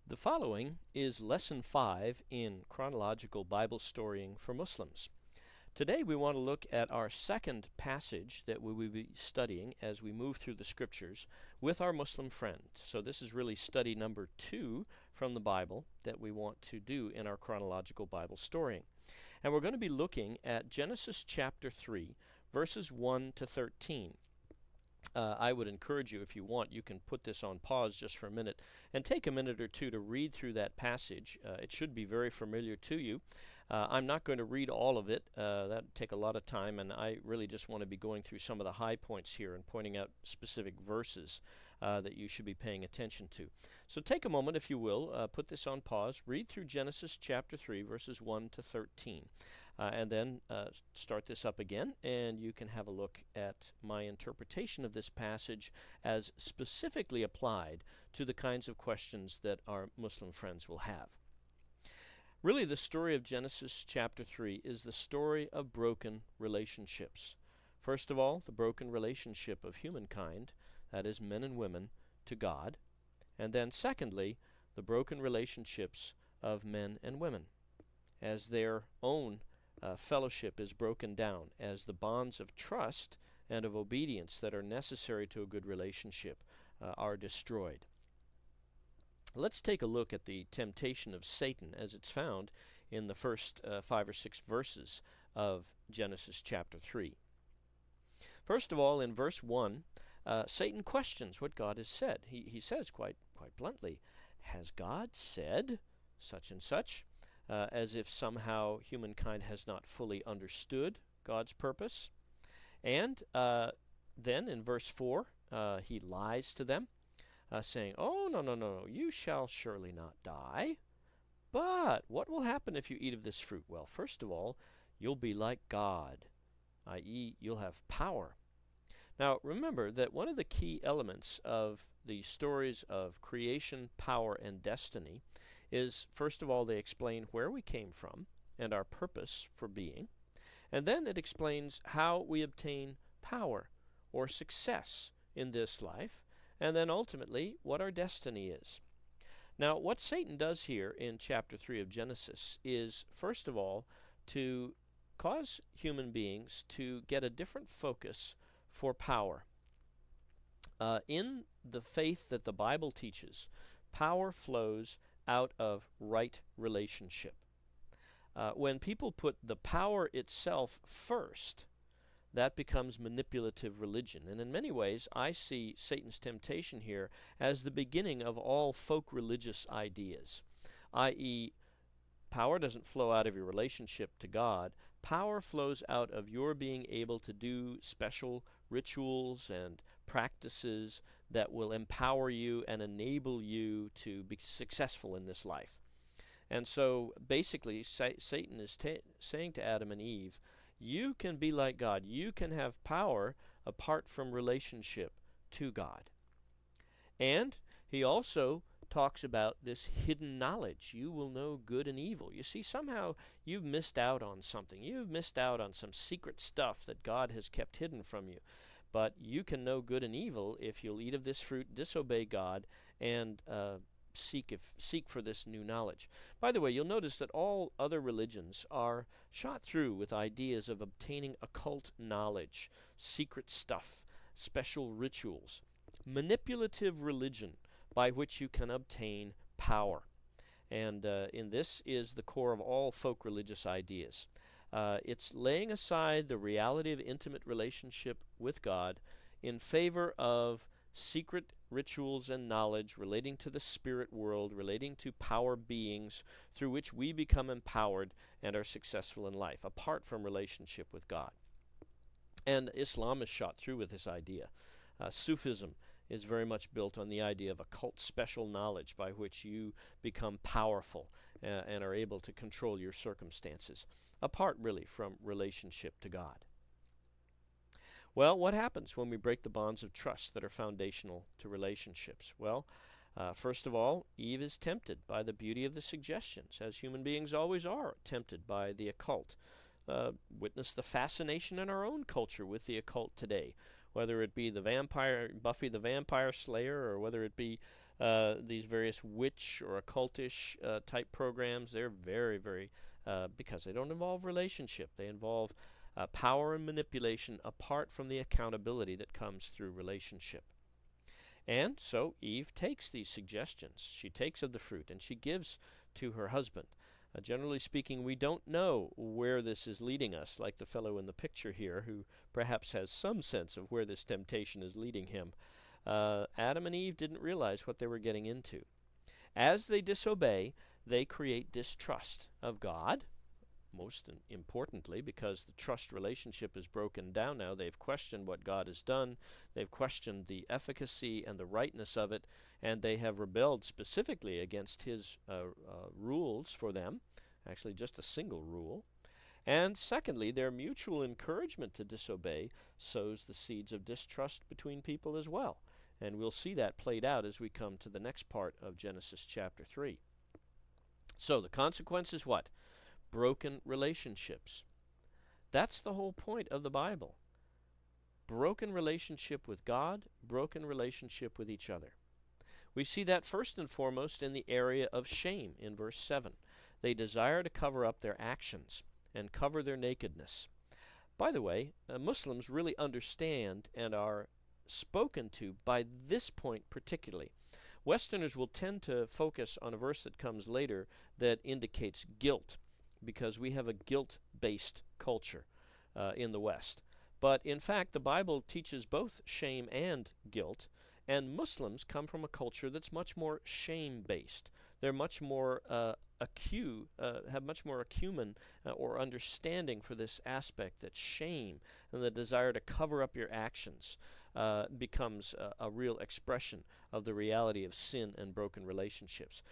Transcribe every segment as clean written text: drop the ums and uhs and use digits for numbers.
The following is Lesson 5 in Chronological Bible Storying for Muslims. Today we want to look at our second passage that we will be studying as we move through the Scriptures with our Muslim friend. So this is really study number 2 from the Bible that we want to do in our Chronological Bible Storying. And we're going to be looking at Genesis chapter 3, verses 1 to 13. I would encourage you, if you want, you can put this on pause just for a minute and take a minute or two to read through that passage. It should be very familiar to you. I'm not going to read all of it. That would take a lot of time, and I really just want to be going through some of the high points here and pointing out specific verses that you should be paying attention to. So take a moment, if you will, put this on pause, read through Genesis chapter 3, verses 1 to 13, and then start this up again, and you can have a look at my interpretation of this passage as specifically applied to the kinds of questions that our Muslim friends will have. Really, the story of Genesis chapter 3 is the story of broken relationships. First of all, the broken relationship of humankind, that is, men and women, to God. And then, secondly, the broken relationships of men and women, as their own fellowship is broken down, as the bonds of trust and of obedience that are necessary to a good relationship are destroyed. Let's take a look at the temptation of Satan as it's found in the first 5 or 6 verses of Genesis chapter 3. First of all, in verse 1, Satan questions what God has said. He says quite bluntly, "Has God said such and such?" As if somehow humankind has not fully understood God's purpose. And then in verse 4, he lies to them, saying, "Oh, no, you shall surely not die. But what will happen if you eat of this fruit? Well, first of all, you'll be like God, i.e., you'll have power." Now, remember that one of the key elements of the stories of creation, power, and destiny is, first of all, they explain where we came from and our purpose for being, and then it explains how we obtain power or success in this life, and then ultimately what our destiny is. Now, what Satan does here in chapter 3 of Genesis is, first of all, to cause human beings to get a different focus for power. In the faith that the Bible teaches, power flows out of right relationship. When people put the power itself first, that becomes manipulative religion. And in many ways, I see Satan's temptation here as the beginning of all folk religious ideas, i.e., power doesn't flow out of your relationship to God. Power flows out of your being able to do special rituals and practices that will empower you and enable you to be successful in this life. And so basically Satan is saying to Adam and Eve, you can be like God. You can have power apart from relationship to God. And he also talks about this hidden knowledge. You will know good and evil. You see, somehow you've missed out on something. You've missed out on some secret stuff that God has kept hidden from you. But you can know good and evil if you'll eat of this fruit, disobey God, and seek for this new knowledge. By the way, you'll notice that all other religions are shot through with ideas of obtaining occult knowledge, secret stuff, special rituals. Manipulative religion by which you can obtain power. And in this is the core of all folk religious ideas. It's laying aside the reality of intimate relationship with God in favor of secret rituals and knowledge relating to the spirit world, relating to power beings through which we become empowered and are successful in life, apart from relationship with God. And Islam is shot through with this idea. Sufism is very much built on the idea of occult special knowledge by which you become powerful and are able to control your circumstances, apart really from relationship to God. Well, what happens when we break the bonds of trust that are foundational to relationships? Well, first of all, Eve is tempted by the beauty of the suggestions, as human beings always are tempted by the occult. Witness the fascination in our own culture with the occult today, whether it be the vampire Buffy the Vampire Slayer, or whether it be these various witch or occultish type programs. They're very, very, because they don't involve relationship. They involve power and manipulation apart from the accountability that comes through relationship. And so Eve takes these suggestions. She takes of the fruit and she gives to her husband. Generally speaking, we don't know where this is leading us, like the fellow in the picture here, who perhaps has some sense of where this temptation is leading him. Adam and Eve didn't realize what they were getting into. As they disobey, they create distrust of God, most importantly, because the trust relationship is broken down now. They've questioned what God has done. They've questioned the efficacy and the rightness of it, and they have rebelled specifically against His rules for them, actually just a single rule. And secondly, their mutual encouragement to disobey sows the seeds of distrust between people as well. And we'll see that played out as we come to the next part of Genesis chapter 3. So the consequence is what? Broken relationships. That's the whole point of the Bible. Broken relationship with God, broken relationship with each other. We see that first and foremost in the area of shame in verse 7. They desire to cover up their actions and cover their nakedness. By the way, Muslims really understand and are spoken to by this point particularly. Westerners will tend to focus on a verse that comes later that indicates guilt, because we have a guilt-based culture in the West. But in fact, the Bible teaches both shame and guilt, and Muslims come from a culture that's much more shame-based. They're much more have much more acumen or understanding for this aspect, that shame and the desire to cover up your actions becomes a real expression of the reality of sin and broken relationships.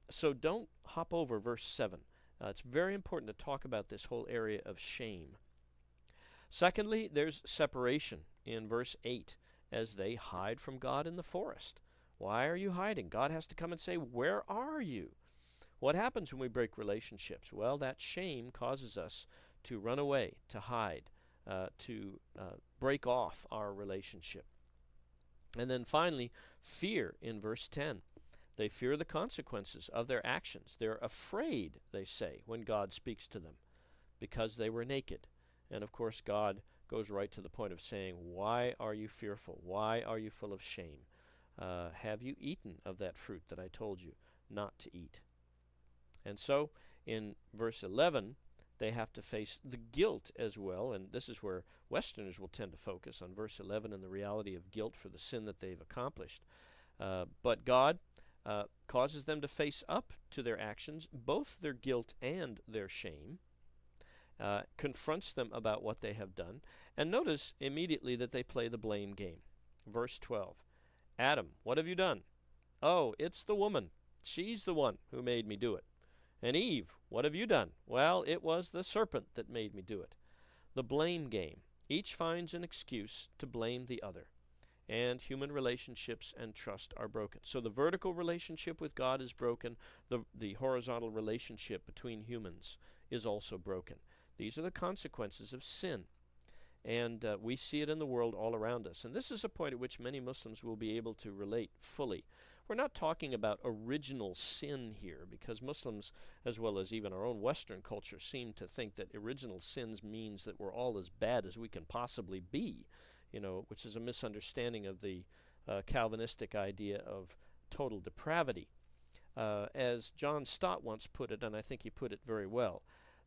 So don't hop over verse 7. It's very important to talk about this whole area of shame. Secondly, there's separation in verse 8 as they hide from God in the forest. Why are you hiding? God has to come and say, "Where are you?" What happens when we break relationships? Well, that shame causes us to run away, to hide, to break off our relationship. And then finally, fear in verse 10. They fear the consequences of their actions. They're afraid, they say, when God speaks to them, because they were naked. And of course, God goes right to the point of saying, "Why are you fearful? Why are you full of shame? Have you eaten of that fruit that I told you not to eat?" And so, in verse 11, they have to face the guilt as well, and this is where Westerners will tend to focus on verse 11 and the reality of guilt for the sin that they've accomplished. But God causes them to face up to their actions, both their guilt and their shame, confronts them about what they have done, and notice immediately that they play the blame game. Verse 12, "Adam, what have you done?" "Oh, it's the woman. She's the one who made me do it." "And Eve, what have you done?" "Well, it was the serpent that made me do it." The blame game. Each finds an excuse to blame the other, and human relationships and trust are broken. So the vertical relationship with God is broken. The horizontal relationship between humans is also broken. These are the consequences of sin, and we see it in the world all around us. And this is a point at which many Muslims will be able to relate fully. We're not talking about original sin here, because Muslims, as well as even our own Western culture, seem to think that original sins means that we're all as bad as we can possibly be, which is a misunderstanding of the Calvinistic idea of total depravity. As John Stott once put it, and I think he put it very well,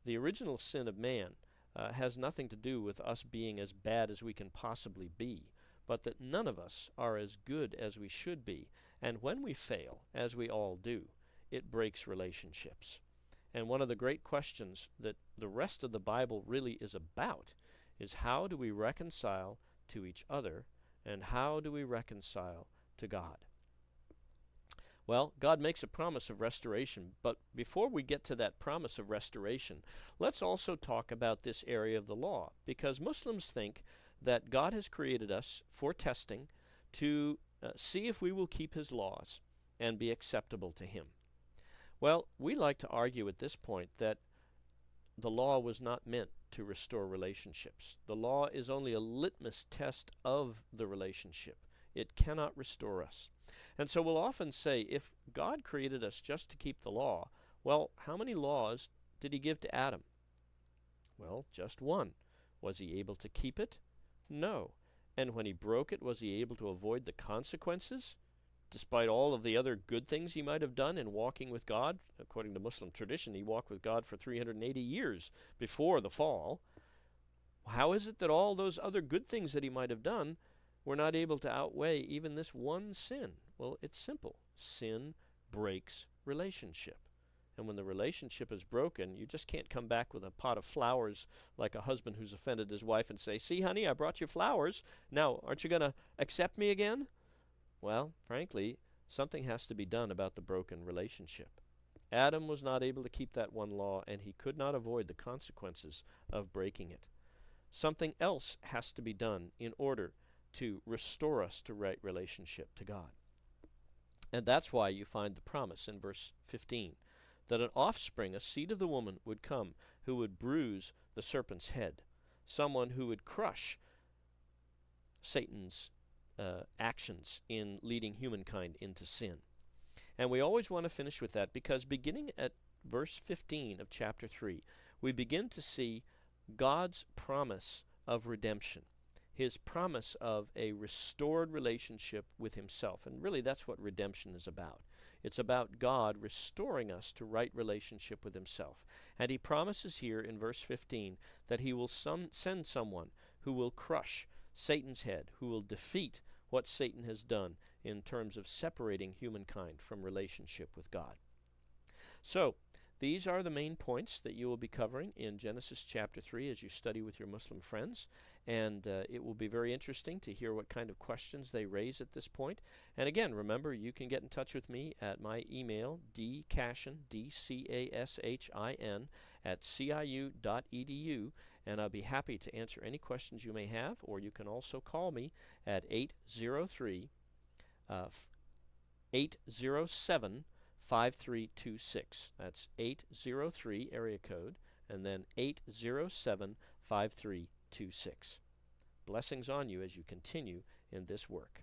the original sin of man has nothing to do with us being as bad as we can possibly be, but that none of us are as good as we should be. And when we fail, as we all do, it breaks relationships. And one of the great questions that the rest of the Bible really is about is, how do we reconcile to each other, and how do we reconcile to God? Well, God makes a promise of restoration, but before we get to that promise of restoration, let's also talk about this area of the law, because Muslims think that God has created us for testing to see if we will keep His laws and be acceptable to Him. Well, we like to argue at this point that the law was not meant to restore relationships. The law is only a litmus test of the relationship. It cannot restore us. And so we'll often say, if God created us just to keep the law, well, how many laws did he give to Adam? Well, just one. Was he able to keep it? No. And when he broke it, was he able to avoid the consequences? Despite all of the other good things he might have done in walking with God, according to Muslim tradition, he walked with God for 380 years before the fall. How is it that all those other good things that he might have done were not able to outweigh even this one sin? Well, it's simple. Sin breaks relationship. And when the relationship is broken, you just can't come back with a pot of flowers like a husband who's offended his wife and say, "See, honey, I brought you flowers. Now, aren't you going to accept me again?" Well, frankly, something has to be done about the broken relationship. Adam was not able to keep that one law, and he could not avoid the consequences of breaking it. Something else has to be done in order to restore us to right relationship to God. And that's why you find the promise in verse 15, that an offspring, a seed of the woman, would come who would bruise the serpent's head, someone who would crush Satan's actions in leading humankind into sin. And we always want to finish with that, because beginning at verse 15 of chapter 3, we begin to see God's promise of redemption, his promise of a restored relationship with himself. And really that's what redemption is about. It's about God restoring us to right relationship with himself. And he promises here in verse 15 that he will send someone who will crush Satan's head, who will defeat what Satan has done in terms of separating humankind from relationship with God. So, these are the main points that you will be covering in Genesis chapter 3 as you study with your Muslim friends. And it will be very interesting to hear what kind of questions they raise at this point. And again, remember, you can get in touch with me at my email, dcashin, D-C-A-S-H-I-N, at ciu.edu, and I'll be happy to answer any questions you may have, or you can also call me at 807 5326. That's 803 area code, and then 807 5326. Blessings on you as you continue in this work.